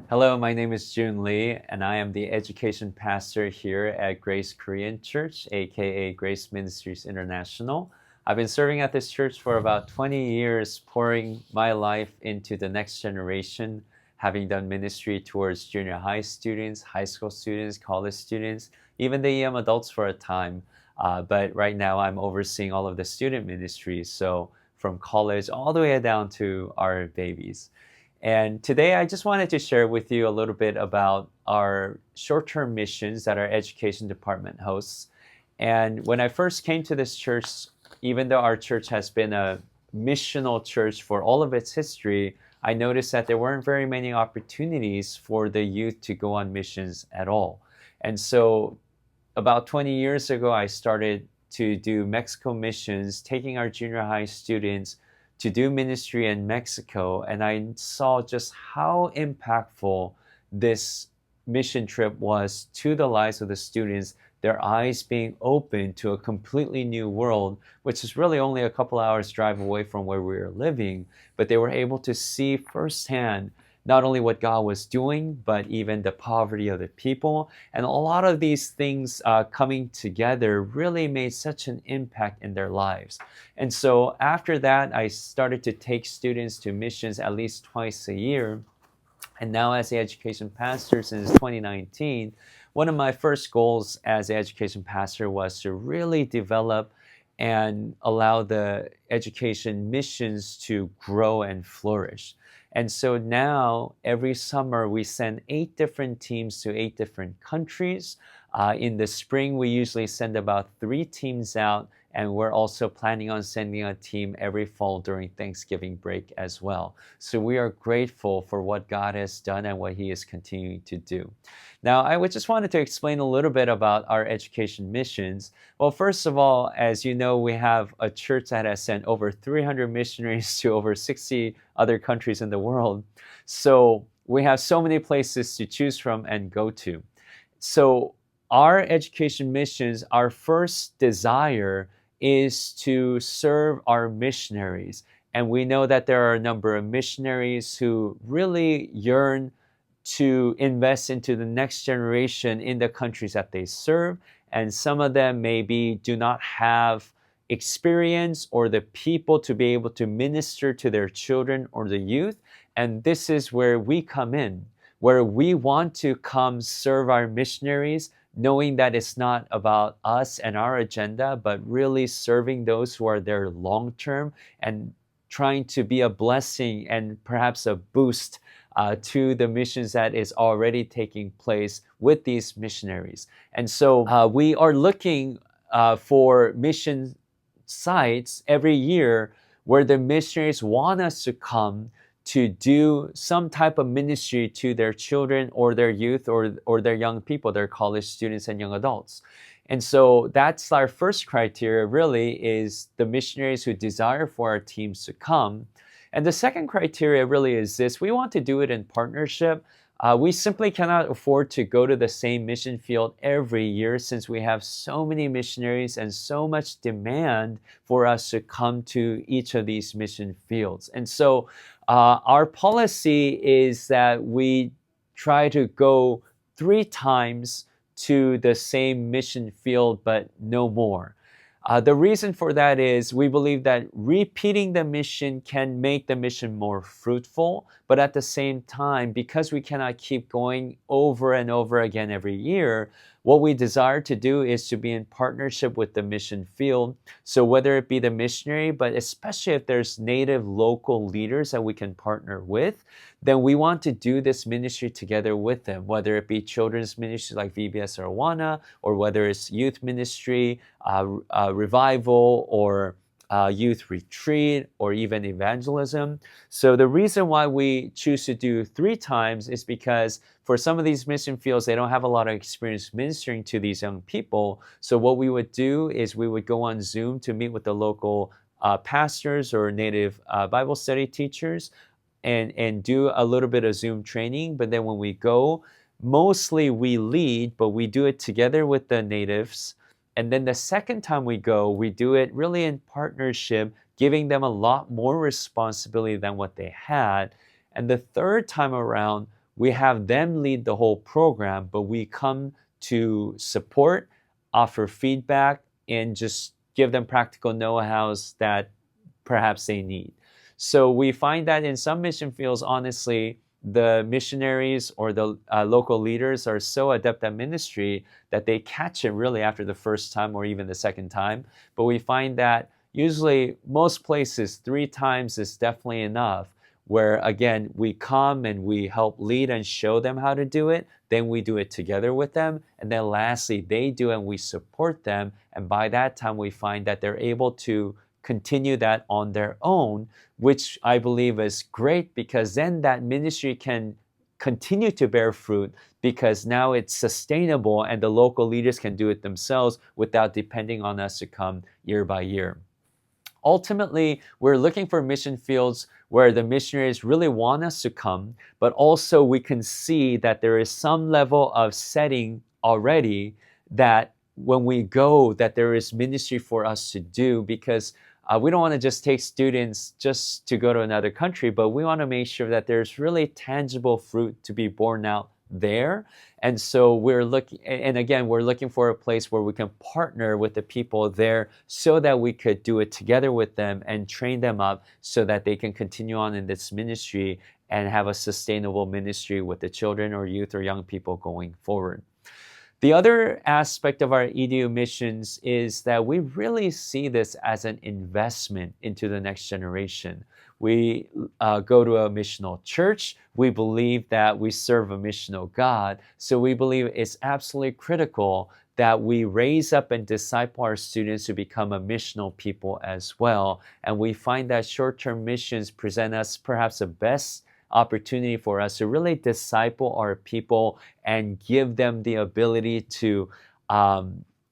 Hello, my name is Joon Lee, and I am the education pastor here at Grace Korean Church, aka Grace Ministries International. I've been serving at this church for about 20 years, pouring my life into the next generation, having done ministry towards junior high students, high school students, college students, even the EM adults for a time. But right now, I'm overseeing all of the student ministries, so from college all the way down to our babies. And today I just wanted to share with you a little bit about our short-term missions that our education department hosts. And when I first came to this church, even though our church has been a missional church for all of its history, I noticed that there weren't very many opportunities for the youth to go on missions at all. And so about 20 years ago, I started to do Mexico missions, taking our junior high students to do ministry in Mexico, and I saw just how impactful this mission trip was to the lives of the students, their eyes being open to a completely new world, which is really only a couple hours drive away from where we were living, but they were able to see firsthand not only what God was doing, but even the poverty of the people. And a lot of these things coming together really made such an impact in their lives. And so after that, I started to take students to missions at least twice a year. And now as the education pastor since 2019, one of my first goals as the education pastor was to really develop and allow the education missions to grow and flourish. And so now every summer we send 8 different teams to 8 different countries. In the spring, we usually send about 3 teams out, and we're also planning on sending a team every fall during Thanksgiving break as well. So we are grateful for what God has done and what He is continuing to do. Now, I just wanted to explain a little bit about our education missions. Well, first of all, as you know, we have a church that has sent over 300 missionaries to over 60 other countries in the world. So we have so many places to choose from and go to. So our education missions, our first desire is to serve our missionaries. And we know that there are a number of missionaries who really yearn to invest into the next generation in the countries that they serve. And some of them maybe do not have experience or the people to be able to minister to their children or the youth. And this is where we come in, where we want to come serve our missionaries, knowing that it's not about us and our agenda, but really serving those who are there long term and trying to be a blessing and perhaps a boost to the missions that is already taking place with these missionaries. And so we are looking for mission sites every year where the missionaries want us to come to do some type of ministry to their children or their youth or their young people, their college students and young adults. And so that's our first criteria, really, is the missionaries who desire for our teams to come. And the second criteria really is this: we want to do it in partnership. We simply cannot afford to go to the same mission field every year, since we have so many missionaries and so much demand for us to come to each of these mission fields. And so our policy is that we try to go 3 times to the same mission field, but no more. The reason for that is we believe that repeating the mission can make the mission more fruitful, but at the same time, because we cannot keep going over and over again every year, what we desire to do is to be in partnership with the mission field. So whether it be the missionary, but especially if there's native local leaders that we can partner with, then we want to do this ministry together with them, whether it be children's ministry like VBS or Awana, or whether it's youth ministry, revival, or youth retreat, or even evangelism. So the reason why we choose to do 3 times is because for some of these mission fields, they don't have a lot of experience ministering to these young people. So what we would do is we would go on Zoom to meet with the local pastors or native Bible study teachers and do a little bit of Zoom training. But then when we go, mostly we lead, but we do it together with the natives. And then the second time we go, we do it really in partnership, giving them a lot more responsibility than what they had. And the third time around, we have them lead the whole program, but we come to support, offer feedback, and just give them practical know-hows that perhaps they need. So we find that in some mission fields, honestly, the missionaries or the local leaders are so adept at ministry that they catch it really after the first time or even the second time. But we find that usually most places 3 times is definitely enough, where again, we come and we help lead and show them how to do it. Then we do it together with them. And then lastly, they do and we support them. And by that time, we find that they're able to continue that on their own, which I believe is great, because then that ministry can continue to bear fruit because now it's sustainable and the local leaders can do it themselves without depending on us to come year by year. Ultimately, we're looking for mission fields where the missionaries really want us to come, but also we can see that there is some level of setting already that when we go, that there is ministry for us to do, because we don't want to just take students just to go to another country, but we want to make sure that there's really tangible fruit to be borne out there. And so we're looking for a place where we can partner with the people there so that we could do it together with them and train them up so that they can continue on in this ministry and have a sustainable ministry with the children or youth or young people going forward. The other aspect of our EDU missions is that we really see this as an investment into the next generation. We go to a missional church. We believe that we serve a missional God. So we believe it's absolutely critical that we raise up and disciple our students to become a missional people as well. And we find that short-term missions present us perhaps the best opportunity for us to really disciple our people and give them the ability to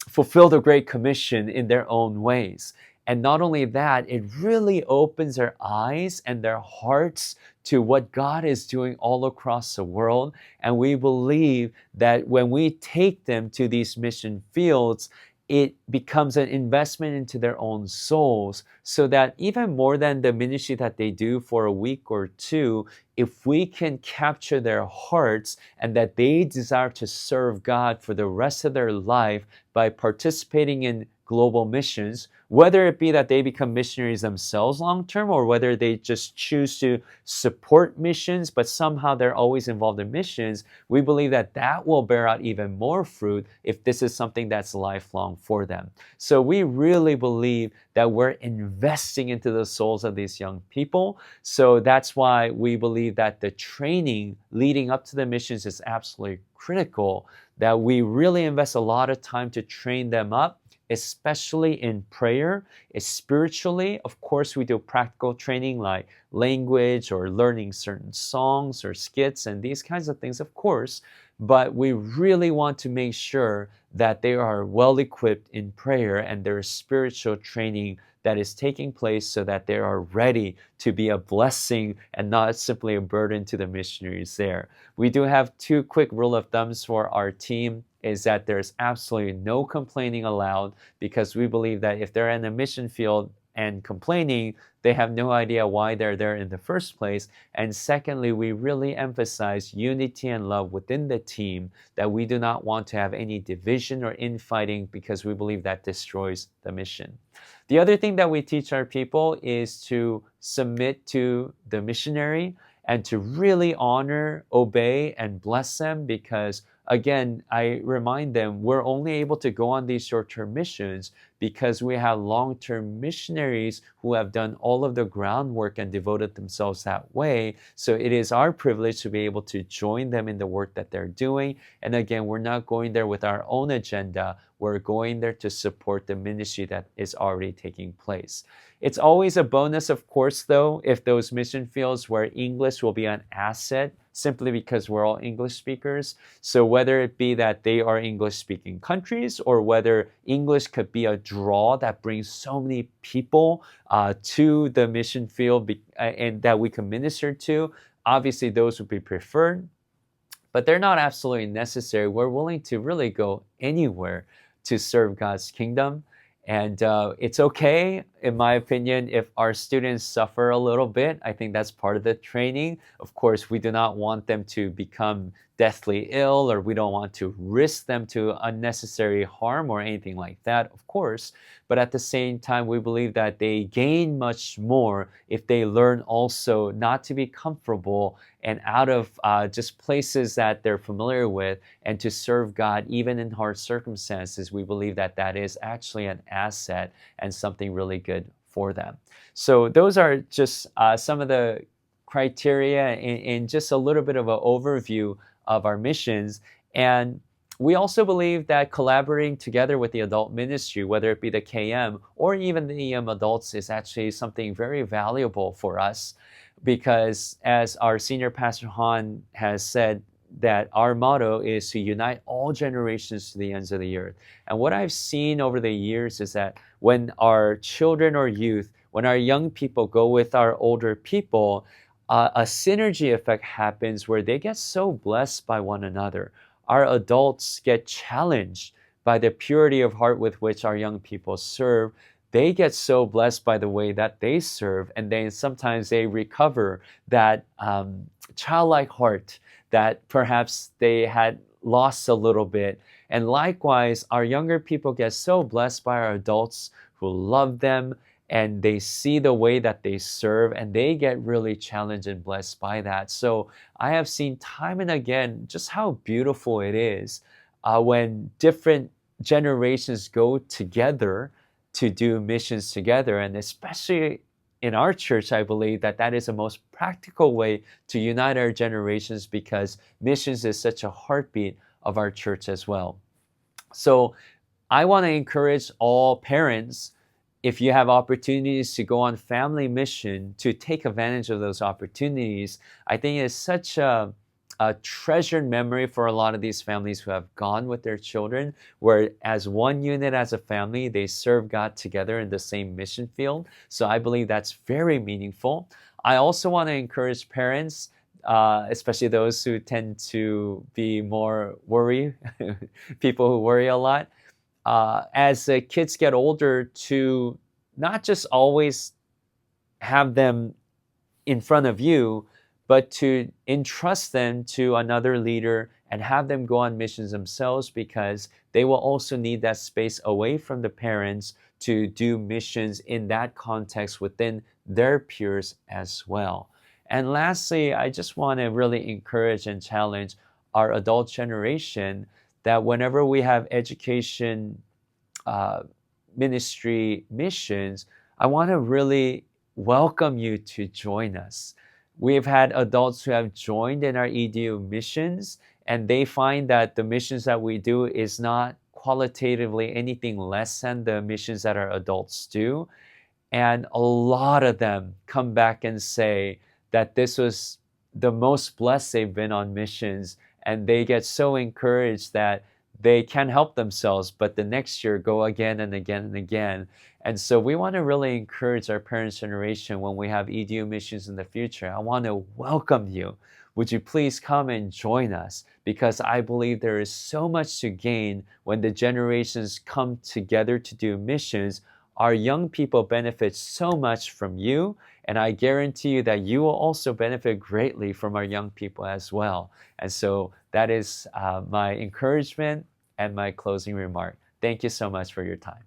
fulfill the Great Commission in their own ways. And not only that, it really opens their eyes and their hearts to what God is doing all across the world. And we believe that when we take them to these mission fields, it becomes an investment into their own souls, so that even more than the ministry that they do for a week or two, if we can capture their hearts and that they desire to serve God for the rest of their life by participating in global missions, whether it be that they become missionaries themselves long-term or whether they just choose to support missions, but somehow they're always involved in missions, we believe that that will bear out even more fruit if this is something that's lifelong for them. So we really believe that we're investing into the souls of these young people. So that's why we believe that the training leading up to the missions is absolutely critical, that we really invest a lot of time to train them up, especially in prayer, spiritually. Of course, we do practical training like language or learning certain songs or skits and these kinds of things, of course, but we really want to make sure that they are well equipped in prayer and there is spiritual training that is taking place so that they are ready to be a blessing and not simply a burden to the missionaries there. We do have 2 quick rule of thumbs for our team, is that there's absolutely no complaining allowed, because we believe that if they're in a mission field and complaining, they have no idea why they're there in the first place. And secondly, we really emphasize unity and love within the team, that we do not want to have any division or infighting, because we believe that destroys the mission. The other thing that we teach our people is to submit to the missionary and to really honor, obey, and bless them, because again, I remind them we're only able to go on these short-term missions because we have long-term missionaries who have done all of the groundwork and devoted themselves that way. So it is our privilege to be able to join them in the work that they're doing. And again, we're not going there with our own agenda. We're going there to support the ministry that is already taking place. It's always a bonus, of course, though, if those mission fields where English will be an asset, simply because we're all English speakers. So whether it be that they are English-speaking countries or whether English could be a draw that brings so many people to the mission field and that we can minister to, obviously those would be preferred. But they're not absolutely necessary. We're willing to really go anywhere to serve God's kingdom. And it's okay in my opinion, if our students suffer a little bit, I think that's part of the training. Of course, we do not want them to become deathly ill, or we don't want to risk them to unnecessary harm or anything like that, of course. But at the same time, we believe that they gain much more if they learn also not to be comfortable and out of just places that they're familiar with, and to serve God even in hard circumstances. We believe that that is actually an asset and something really good for them. So those are just some of the criteria in just a little bit of an overview of our missions. And we also believe that collaborating together with the adult ministry, whether it be the KM or even the EM adults, is actually something very valuable for us, because as our senior pastor Han has said, that our motto is to unite all generations to the ends of the earth. And what I've seen over the years is that when our children or youth, when our young people go with our older people, a synergy effect happens where they get so blessed by one another. Our adults get challenged by the purity of heart with which our young people serve. They get so blessed by the way that they serve, and then sometimes they recover that childlike heart that perhaps they had lost a little bit. And likewise, our younger people get so blessed by our adults who love them, and they see the way that they serve, and they get really challenged and blessed by that. So I have seen time and again just how beautiful it is when different generations go together to do missions together. And especially in our church, I believe that that is the most practical way to unite our generations, because missions is such a heartbeat of our church as well. So I want to encourage all parents, if you have opportunities to go on family mission, to take advantage of those opportunities. I think it's such a treasured memory for a lot of these families who have gone with their children, where as one unit, as a family, they serve God together in the same mission field. So I believe that's very meaningful. I also want to encourage parents, especially those who tend to be more people who worry a lot, as the kids get older, to not just always have them in front of you, but to entrust them to another leader and have them go on missions themselves, because they will also need that space away from the parents to do missions in that context within their peers as well. And lastly, I just want to really encourage and challenge our adult generation that whenever we have education ministry missions, I want to really welcome you to join us. We've had adults who have joined in our EDU missions, and they find that the missions that we do is not qualitatively anything less than the missions that our adults do. And a lot of them come back and say that this was the most blessed they've been on missions, and they get so encouraged that they can't help themselves, but the next year go again and again and again. And so we want to really encourage our parents' generation when we have EDU missions in the future. I want to welcome you. Would you please come and join us? Because I believe there is so much to gain when the generations come together to do missions. Our young people benefit so much from you, and I guarantee you that you will also benefit greatly from our young people as well. And so that is my encouragement and my closing remark. Thank you so much for your time.